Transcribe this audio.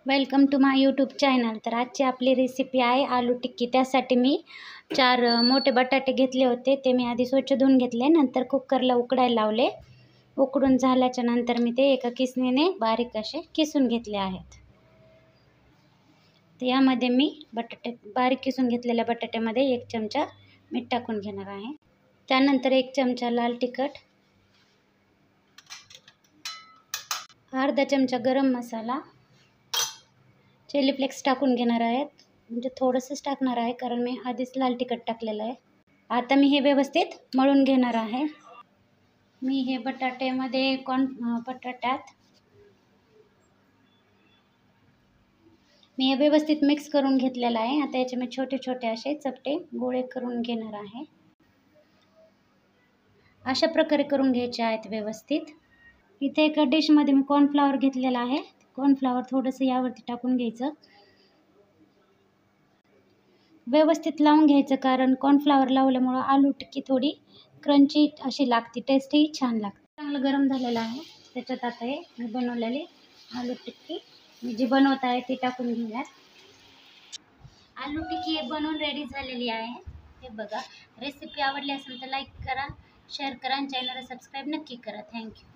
Welcome to my YouTube channel. तर आजची आपली रेसिपी आहे आलू टिक्की। त्यासाठी मी 4 मोठे बटाटे घेतले होते। ते मी आधी स्वच्छ धुवून घेतले, नंतर कुकरला उकडायला लावले। उकडून झाल्याच्या नंतर मी ते एका किसणीने बारीक असे किसून घेतले आहेत। तर यामध्ये मी बारीक किसून घेतलेल्या बटाट्यामध्ये 1 चमचा मीठ टाकून घेणार आहे। त्यानंतर 1 चमचा लाल तिखट, अर्धा चमचा गरम मसाला, चिली फ्लेक्स टाकून घेणार आहेत। म्हणजे थोडंसंच टाकणार आहे, कारण मी आधीच लाल तिखट टाकलेलं आहे। आता मी हे व्यवस्थित मळून घेणार आहे। मी हे बटाट्यात मी हे व्यवस्थित मिक्स करून घेतलेलं आहे। आता याचे मी छोटे छोटे असे चपटे गोळे करून घेणार आहे। अशा प्रकारे करून घ्यायचे आहेत व्यवस्थित। इथे एका डिशमध्ये मी कॉर्नफ्लॉवर घेतलेला आहे। कॉर्नफ्लॉवर थोडंसं यावरती टाकून घ्यायचं, व्यवस्थित लावून घ्यायचं, कारण कॉर्नफ्लॉवर लावल्यामुळं आलू टिक्की थोडी क्रंची अशी लागते, टेस्टही छान लागते। चांगलं गरम झालेलं आहे। त्याच्यात आता हे मी बनवलेली आलू टिक्की मी जी बनवत आहे ती टाकून घेऊयात। आलू टिक्की बनवून रेडी झालेली आहे। हे बघा, रेसिपी आवडली असेल तर लाईक करा, शेअर करा आणि चॅनलला सबस्क्राईब नक्की करा। थँक्यू।